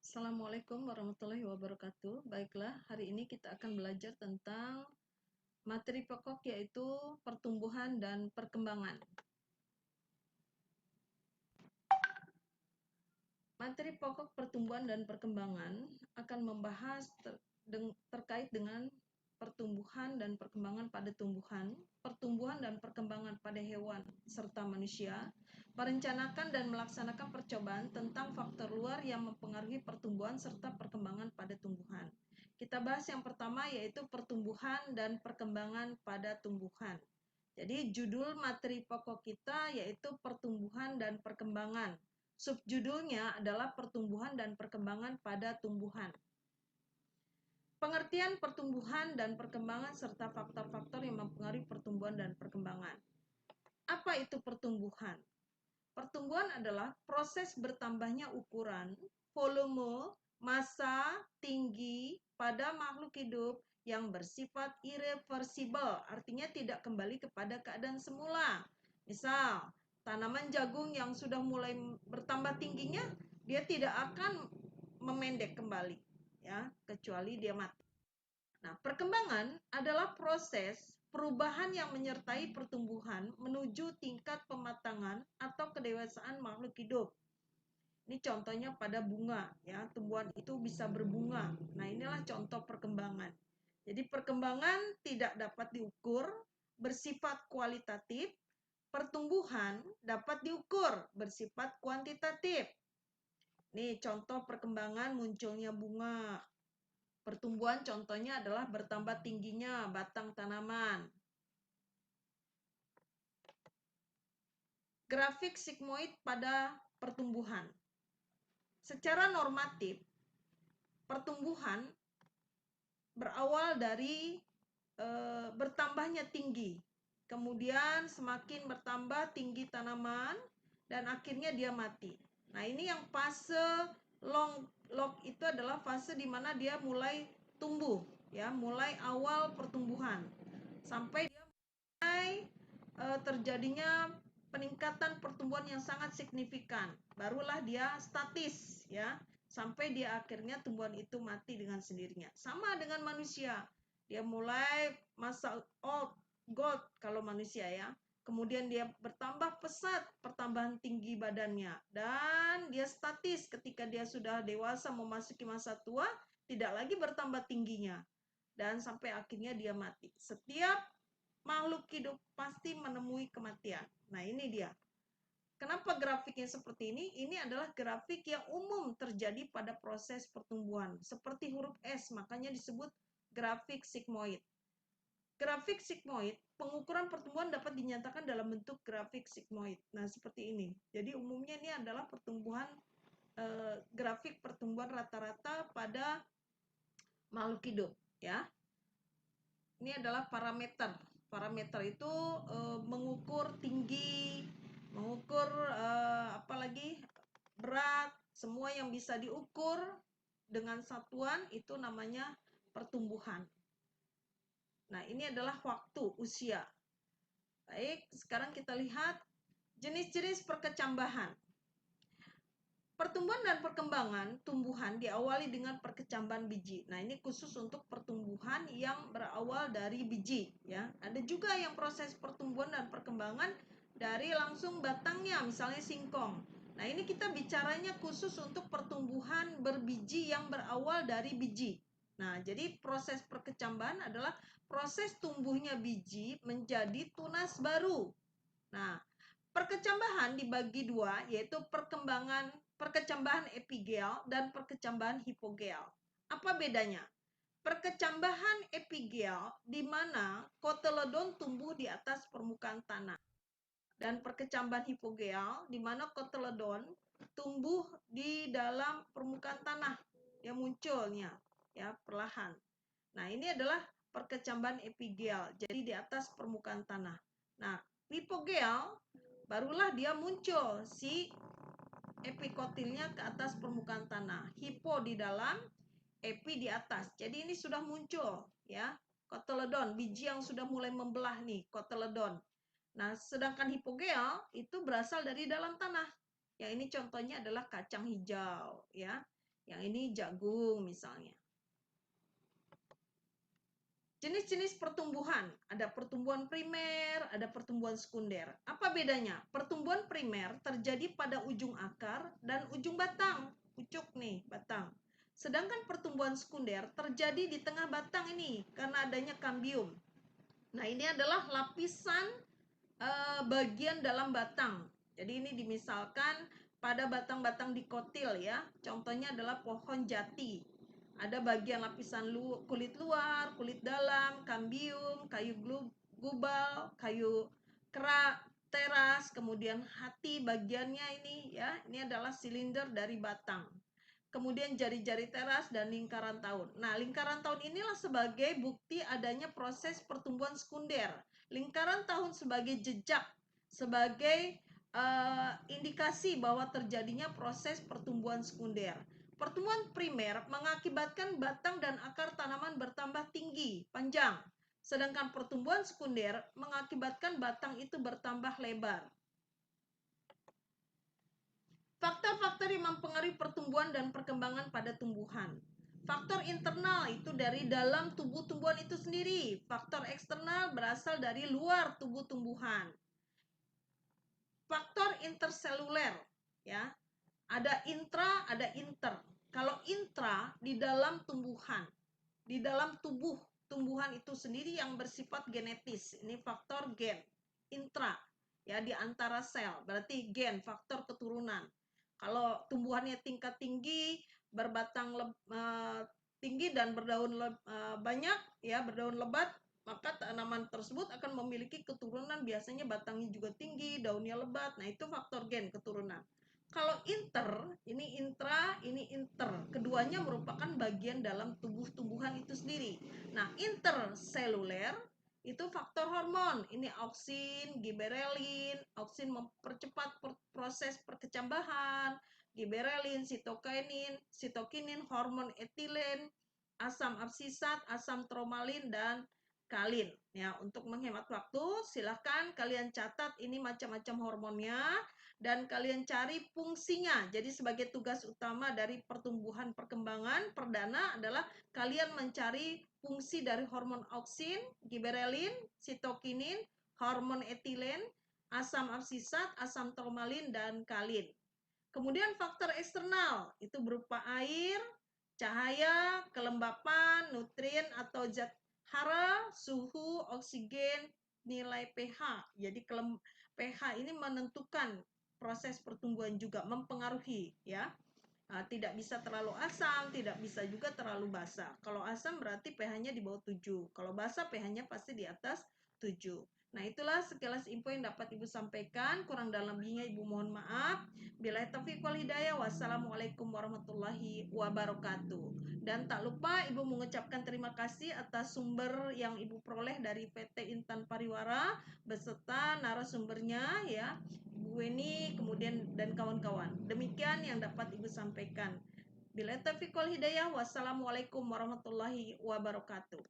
Assalamualaikum warahmatullahi wabarakatuh. Baiklah, hari ini kita akan belajar tentang materi pokok yaitu pertumbuhan dan perkembangan. Materi pokok pertumbuhan dan perkembangan akan membahas terkait dengan pertumbuhan dan perkembangan pada tumbuhan, pertumbuhan dan perkembangan pada hewan serta manusia, merencanakan dan melaksanakan percobaan tentang faktor luar yang mempengaruhi pertumbuhan serta perkembangan pada tumbuhan. Kita bahas yang pertama yaitu pertumbuhan dan perkembangan pada tumbuhan. Jadi judul materi pokok kita yaitu pertumbuhan dan perkembangan. Subjudulnya adalah pertumbuhan dan perkembangan pada tumbuhan. Pengertian pertumbuhan dan perkembangan serta faktor-faktor yang mempengaruhi pertumbuhan dan perkembangan. Apa itu pertumbuhan? Pertumbuhan adalah proses bertambahnya ukuran, volume, massa, tinggi pada makhluk hidup yang bersifat irreversibel, artinya tidak kembali kepada keadaan semula. Misal, tanaman jagung yang sudah mulai bertambah tingginya, dia tidak akan memendek kembali, ya, kecuali dia mati. Nah, perkembangan adalah proses perubahan yang menyertai pertumbuhan menuju tingkat pematangan atau kedewasaan makhluk hidup. Ini contohnya pada bunga, ya, tumbuhan itu bisa berbunga. Nah, inilah contoh perkembangan. Jadi perkembangan tidak dapat diukur, bersifat kualitatif, pertumbuhan dapat diukur, bersifat kuantitatif. Nih, contoh perkembangan munculnya bunga. Pertumbuhan contohnya adalah bertambah tingginya batang tanaman. Grafik sigmoid pada pertumbuhan. Secara normatif, pertumbuhan berawal dari bertambahnya tinggi. Kemudian semakin bertambah tinggi tanaman dan akhirnya dia mati. Nah, ini yang fase long log itu adalah fase di mana dia mulai tumbuh, ya, mulai awal pertumbuhan sampai dia mulai terjadinya peningkatan pertumbuhan yang sangat signifikan. Barulah dia statis, ya, sampai dia akhirnya tumbuhan itu mati dengan sendirinya. Sama dengan manusia. Dia mulai masa old gold kalau manusia, ya. Kemudian dia bertambah pesat pertambahan tinggi badannya dan dia statis ketika dia sudah dewasa memasuki masa tua, tidak lagi bertambah tingginya dan sampai akhirnya dia mati. Setiap makhluk hidup pasti menemui kematian. Nah, ini dia. Kenapa grafiknya seperti ini? Ini adalah grafik yang umum terjadi pada proses pertumbuhan. Seperti huruf S, makanya disebut grafik sigmoid. Grafik sigmoid, pengukuran pertumbuhan dapat dinyatakan dalam bentuk grafik sigmoid. Nah, seperti ini. Jadi umumnya ini adalah pertumbuhan, grafik pertumbuhan rata-rata pada makhluk hidup, ya. Ini adalah parameter. Parameter itu mengukur tinggi, mengukur apalagi berat, semua yang bisa diukur dengan satuan itu namanya pertumbuhan. Nah, ini adalah waktu, usia. Baik, sekarang kita lihat jenis-jenis perkecambahan. Pertumbuhan dan perkembangan tumbuhan diawali dengan perkecambahan biji. Nah, ini khusus untuk pertumbuhan yang berawal dari biji, ya. Ada juga yang proses pertumbuhan dan perkembangan dari langsung batangnya, misalnya singkong. Nah, ini kita bicaranya khusus untuk pertumbuhan berbiji yang berawal dari biji. Nah, jadi proses perkecambahan adalah proses tumbuhnya biji menjadi tunas baru. Nah, perkecambahan dibagi dua, yaitu perkecambahan epigel dan perkecambahan hipogel. Apa bedanya? Perkecambahan epigel di mana kotyledon tumbuh di atas permukaan tanah. Dan perkecambahan hipogel di mana kotyledon tumbuh di dalam permukaan tanah yang munculnya, ya, perlahan. Nah, ini adalah perkecambahan epigel, jadi di atas permukaan tanah. Nah, hipogel barulah dia muncul si epikotilnya ke atas permukaan tanah. Hipo di dalam, epi di atas. Jadi ini sudah muncul, ya, kotyledon, biji yang sudah mulai membelah nih, kotyledon. Nah, sedangkan hipogel itu berasal dari dalam tanah. Yang ini contohnya adalah kacang hijau, ya. Yang ini jagung misalnya. Jenis-jenis pertumbuhan, ada pertumbuhan primer, ada pertumbuhan sekunder. Apa bedanya? Pertumbuhan primer terjadi pada ujung akar dan ujung batang, pucuk nih, batang. Sedangkan pertumbuhan sekunder terjadi di tengah batang ini karena adanya kambium. Nah, ini adalah lapisan bagian dalam batang. Jadi ini dimisalkan pada batang-batang dikotil ya. Contohnya adalah pohon jati. Ada bagian lapisan kulit luar, kulit dalam, kambium, kayu gubal, kayu kerak, teras, kemudian hati bagiannya ini ya. Ini adalah silinder dari batang. Kemudian jari-jari teras dan lingkaran tahun. Nah, lingkaran tahun inilah sebagai bukti adanya proses pertumbuhan sekunder. Lingkaran tahun sebagai jejak, sebagai indikasi bahwa terjadinya proses pertumbuhan sekunder. Pertumbuhan primer mengakibatkan batang dan akar tanaman bertambah tinggi, panjang. Sedangkan pertumbuhan sekunder mengakibatkan batang itu bertambah lebar. Faktor-faktor yang mempengaruhi pertumbuhan dan perkembangan pada tumbuhan. Faktor internal itu dari dalam tubuh tumbuhan itu sendiri. Faktor eksternal berasal dari luar tubuh tumbuhan. Faktor interseluler ya. Ada intra, ada inter. Kalau intra di dalam tumbuhan, di dalam tubuh tumbuhan itu sendiri yang bersifat genetis. Ini faktor gen. Intra ya, di antara sel. Berarti gen, faktor keturunan. Kalau tumbuhannya tingkat tinggi, berbatang tinggi dan berdaun banyak ya, berdaun lebat, maka tanaman tersebut akan memiliki keturunan, biasanya batangnya juga tinggi, daunnya lebat. Nah, itu faktor gen, keturunan. Kalau inter, ini intra, ini inter. Keduanya merupakan bagian dalam tubuh tumbuhan itu sendiri. Nah, interseluler itu faktor hormon. Ini auksin, giberelin. Auksin mempercepat proses perkecambahan. Giberelin, sitokinin, hormon etilen, asam absisat, asam tromalin, dan kalin. Ya, untuk menghemat waktu, silahkan kalian catat ini macam-macam hormonnya dan kalian cari fungsinya. Jadi sebagai tugas utama dari pertumbuhan perkembangan perdana adalah kalian mencari fungsi dari hormon auksin, giberelin, sitokinin, hormon etilen, asam absisat, asam tromalin, dan kalin. Kemudian faktor eksternal itu berupa air, cahaya, kelembapan, nutrien atau zat hara, suhu, oksigen, nilai pH. Jadi pH ini menentukan proses pertumbuhan juga, mempengaruhi ya. Tidak bisa terlalu asam, tidak bisa juga terlalu basah. Kalau asam berarti pH-nya di bawah 7. Kalau basah pH-nya pasti di atas 7. Nah, itulah sekilas info yang dapat Ibu sampaikan. Kurang dalam lebihnya Ibu mohon maaf. Billahi taufiq wal hidayah. Wassalamualaikum warahmatullahi wabarakatuh. Dan tak lupa Ibu mengucapkan terima kasih atas sumber yang Ibu peroleh dari PT Intan Pariwara beserta narasumbernya ya. Ibu Weni, kemudian dan kawan-kawan. Demikian yang dapat Ibu sampaikan. Billahi taufiq wal hidayah. Wassalamualaikum warahmatullahi wabarakatuh.